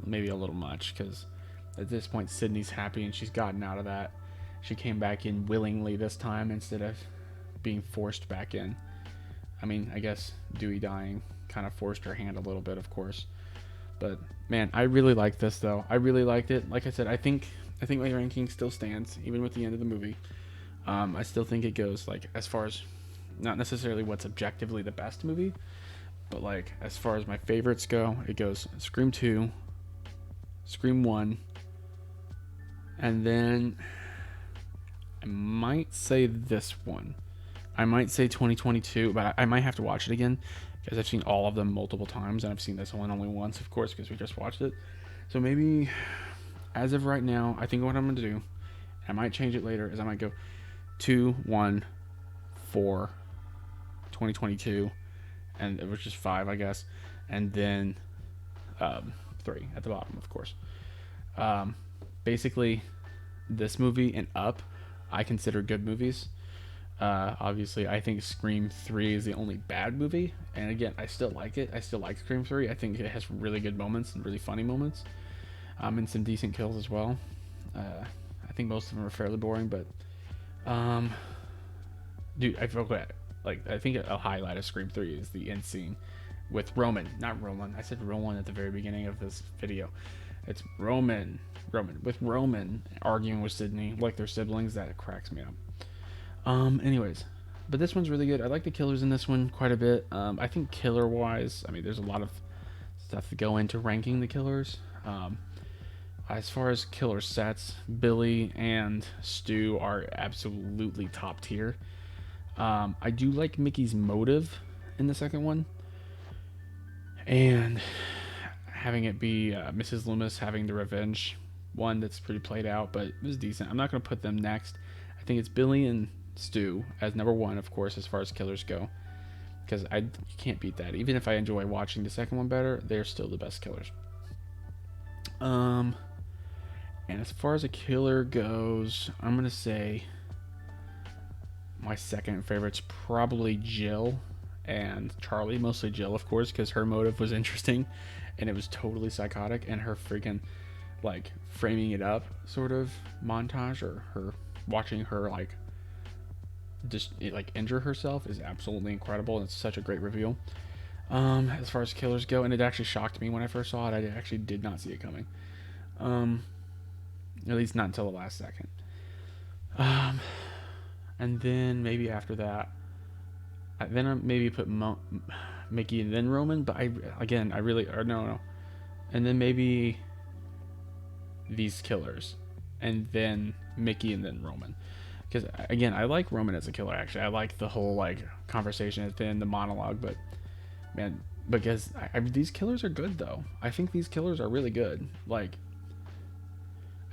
maybe a little much, because at this point Sydney's happy and she's gotten out of that. She came back in willingly this time instead of being forced back in. I mean, I guess Dewey dying kind of forced her hand a little bit, of course. But man, I really like this though. I really liked it. Like I said, I think my ranking still stands even with the end of the movie. I still think it goes like as far as not necessarily what's objectively the best movie, but like as far as my favorites go, it goes Scream 2, Scream 1, and then I might say this one. I might say 2022, but I might have to watch it again because I've seen all of them multiple times, and I've seen this one only once, of course, because we just watched it. So maybe, as of right now, I think what I'm going to do, I might change it later, is I might go 2, 1, 4, 2022, and it was just 5, I guess, and then 3 at the bottom, of course. Basically, this movie and Up, I consider good movies. Obviously, I think Scream 3 is the only bad movie, and again, I still like it. I still like Scream 3. I think it has really good moments and really funny moments, and some decent kills as well. I think most of them are fairly boring, but dude, I forgot. Like, I think a highlight of Scream 3 is the end scene with Roman, not Roman. I said Roman at the very beginning of this video. It's Roman with Roman arguing with Sydney like they're siblings. That cracks me up. Anyways, but this one's really good. I like the killers in this one quite a bit. I think killer wise, I mean, there's a lot of stuff to go into ranking the killers. As far as killer sets, Billy and Stu are absolutely top tier. I do like Mickey's motive in the second one, and having it be Mrs. Loomis having the revenge one that's pretty played out, but it was decent. I'm not going to put them next. I think it's Billy and Stu as number 1, of course, as far as killers go, because I can't beat that. Even if I enjoy watching the second one better, they're still the best killers. And as far as a killer goes, I'm gonna say my second favorite's probably Jill and Charlie. Mostly Jill, of course, because her motive was interesting and it was totally psychotic, and her freaking like framing it up sort of montage, or her watching her like just like injure herself, is absolutely incredible, and it's such a great reveal. As far as killers go, and it actually shocked me when I first saw it. I actually did not see it coming, at least not until the last second. And then maybe after that, then I maybe put Mickey and then Roman, but no, and then maybe these killers, and then Mickey and then Roman. Because again, I like Roman as a killer. Actually, I like the whole like conversation at the end, the monologue. But man, because these killers are good though. I think these killers are really good. Like,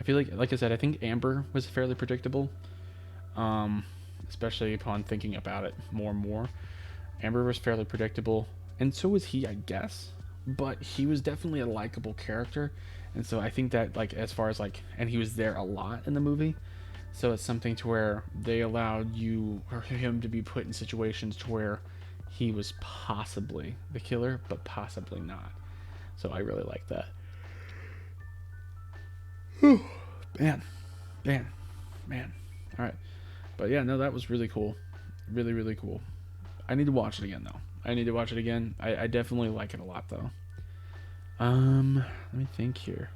I feel like I said, I think Amber was fairly predictable. Especially upon thinking about it more and more, Amber was fairly predictable, and so was he, I guess. But he was definitely a likable character, and so I think that like as far as like, and he was there a lot in the movie. So it's something to where they allowed him to be put in situations to where he was possibly the killer, but possibly not. So I really like that. Man. All right. But yeah, no, that was really cool. Really, really cool. I need to watch it again, though. I definitely like it a lot, though. Let me think here.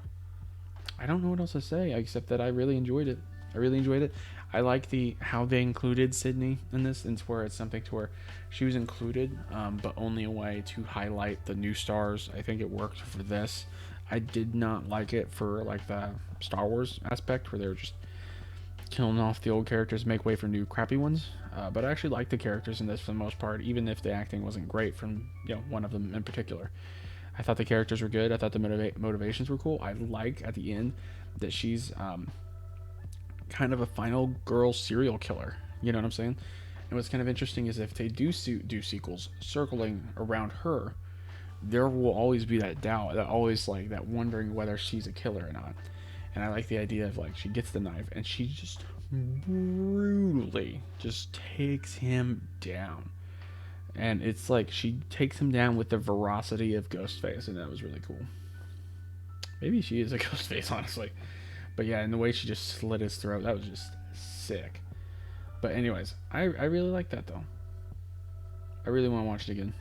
I don't know what else to say except that I really enjoyed it. I really enjoyed it. I like how they included Sydney in this, and where it's something to where she was included, but only a way to highlight the new stars. I think it worked for this. I did not like it for like the Star Wars aspect where they were just killing off the old characters, make way for new crappy ones. But I actually liked the characters in this for the most part, even if the acting wasn't great from one of them in particular. I thought the characters were good. I thought the motivations were cool. I like at the end that she's kind of a final girl serial killer. You know what I'm saying? And what's kind of interesting is if they do sequels circling around her, there will always be that doubt, that always like that wondering whether she's a killer or not. And I like the idea of like she gets the knife and she just brutally just takes him down. And it's like she takes him down with the veracity of Ghostface, and that was really cool. Maybe she is a Ghostface, honestly. But yeah, and the way she just slit his throat, that was just sick. But anyways, I really like that though. I really want to watch it again.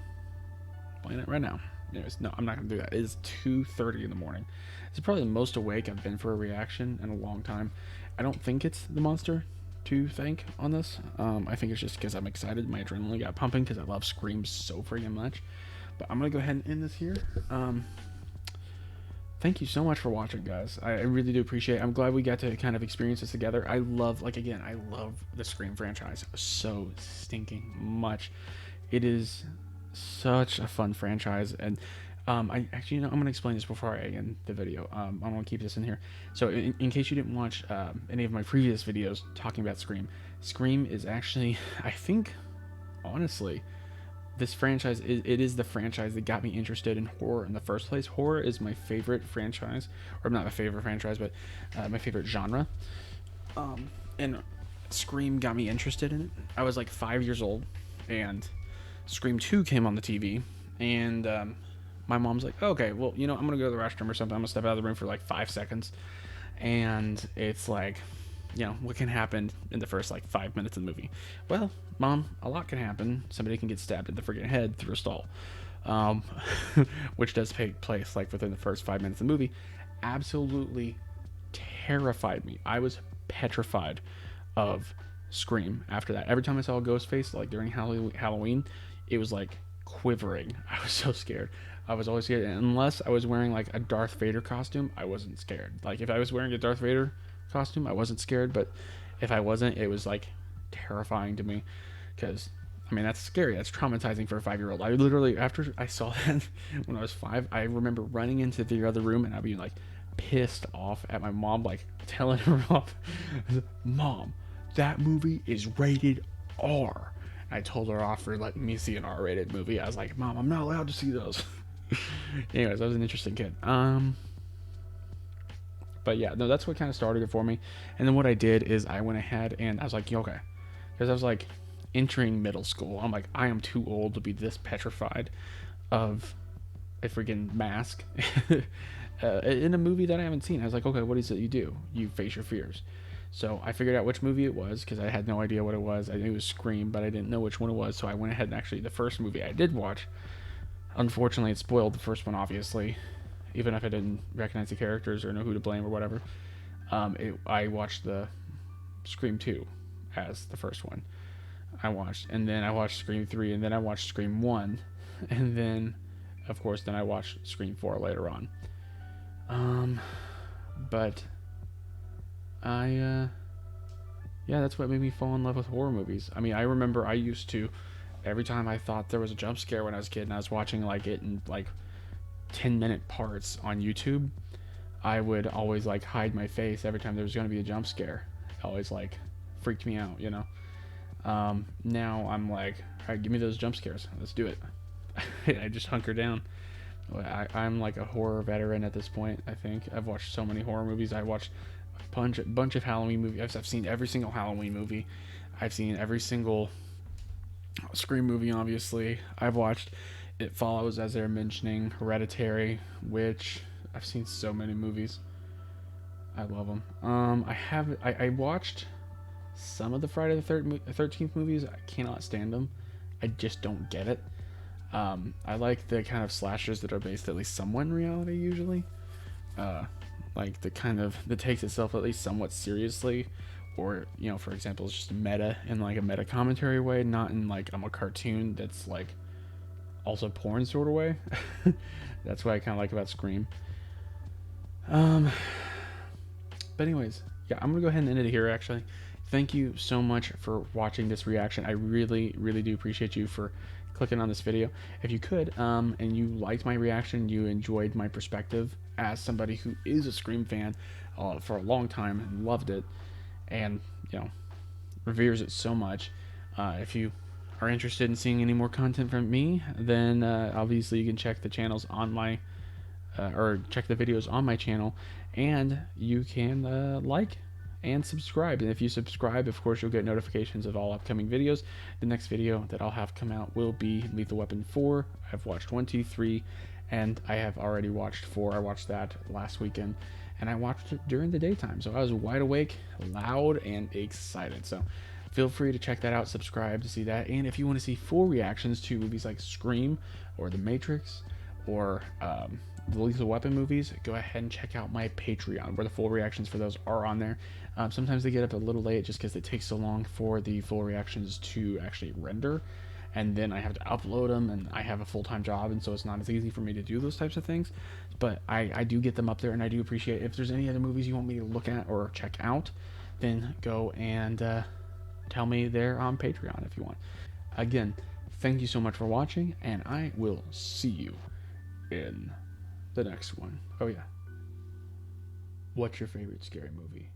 Playing it right now. Anyways, no, I'm not going to do that. It is 2:30 in the morning. It's probably the most awake I've been for a reaction in a long time. I don't think it's the monster to thank on this. I think it's just because I'm excited. My adrenaline got pumping because I love Scream so freaking much. But I'm going to go ahead and end this here. Thank you so much for watching, guys. I really do appreciate it. I'm glad we got to kind of experience this together. I love, like, again, I love the Scream franchise so stinking much. It is such a fun franchise, and I actually, I'm going to explain this before I end the video. I'm going to keep this in here. So in case you didn't watch any of my previous videos talking about Scream, Scream is actually, I think, honestly, this franchise, it is the franchise that got me interested in horror in the first place. Horror is my favorite franchise, or not my favorite franchise, but my favorite genre. And Scream got me interested in it. I was like 5 years old, and Scream 2 came on the TV, and my mom's like, okay, well, I'm gonna go to the restroom or something. I'm gonna step out of the room for like 5 seconds. And it's like, what can happen in the first like 5 minutes of the movie? Well, Mom, a lot can happen. Somebody can get stabbed in the freaking head through a stall, which does take place like within the first 5 minutes of the movie. Absolutely terrified me. I was petrified of Scream after that. Every time I saw a ghost face, like during Halloween, it was like quivering. I was so scared. I was always scared. And unless I was wearing like a Darth Vader costume, I wasn't scared. Like if I was wearing a Darth Vader costume, I wasn't scared. But if I wasn't, it was like terrifying to me, because I mean, that's scary. That's traumatizing for a 5-year-old. I literally, after I saw that when I was 5, I remember running into the other room and I'd be like pissed off at my mom, like telling her off, Mom, that movie is rated R. And I told her off for letting me see an R-rated movie. I was like, Mom, I'm not allowed to see those. Anyways, I was an interesting kid. But yeah, no, that's what kind of started it for me. And then what I did is I went ahead and I was like, okay, because I was like entering middle school. I'm like, I am too old to be this petrified of a freaking mask in a movie that I haven't seen. I was like, okay, what is it you do? You face your fears. So I figured out which movie it was, because I had no idea what it was. I knew it was Scream, but I didn't know which one it was. So I went ahead and actually, the first movie I did watch, unfortunately, it spoiled the first one, obviously, even if I didn't recognize the characters or know who to blame or whatever. I watched the Scream 2 as the first one I watched, and then I watched Scream 3, and then I watched Scream 1, and then, of course, then I watched Scream 4 later on. But yeah, that's what made me fall in love with horror movies. I mean, I remember I used to, every time I thought there was a jump scare when I was a kid and I was watching like it in like 10-minute parts on YouTube, I would always like hide my face every time there was going to be a jump scare. It always like freaked me out, Now I'm like, all right, give me those jump scares. Let's do it. I just hunker down. I'm like a horror veteran at this point, I think. I've watched so many horror movies. I watched a bunch of Halloween movies. I've seen every single Halloween movie. I've seen every single Scream movie, obviously. I've watched It Follows, as they're mentioning, Hereditary, which I've seen so many movies. I love them. I watched some of the Friday the 13th movies. I cannot stand them. I just don't get it. I like the kind of slashers that are based at least somewhat in reality, usually. like that takes itself at least somewhat seriously, or for example, it's just meta in like a meta commentary way, not in like I'm a cartoon that's like also porn sort of way. That's what I kind of like about Scream. But anyways, yeah, I'm gonna go ahead and end it here. Actually, thank you so much for watching this reaction. I really, really do appreciate you for clicking on this video. If you could, and you liked my reaction, you enjoyed my perspective as somebody who is a Scream fan for a long time and loved it, and reveres it so much. If you are interested in seeing any more content from me, then obviously you can check the channels on my or check the videos on my channel, and you can like and subscribe. And if you subscribe, of course, you'll get notifications of all upcoming videos. The next video that I'll have come out will be Lethal Weapon 4. I've watched 1, 2, 3, and I have already watched 4. I watched that last weekend, and I watched it during the daytime, so I was wide awake, loud, and excited. So feel free to check that out, subscribe to see that. And if you want to see full reactions to movies like Scream or The Matrix or the Lethal Weapon movies, go ahead and check out my Patreon, where the full reactions for those are on there. Sometimes they get up a little late just because it takes so long for the full reactions to actually render, and then I have to upload them, and I have a full-time job, and so it's not as easy for me to do those types of things. But I do get them up there, and I do appreciate it. If there's any other movies you want me to look at or check out, then go and tell me there on Patreon if you want. Again, thank you so much for watching, and I will see you in the next one. Oh yeah. What's your favorite scary movie?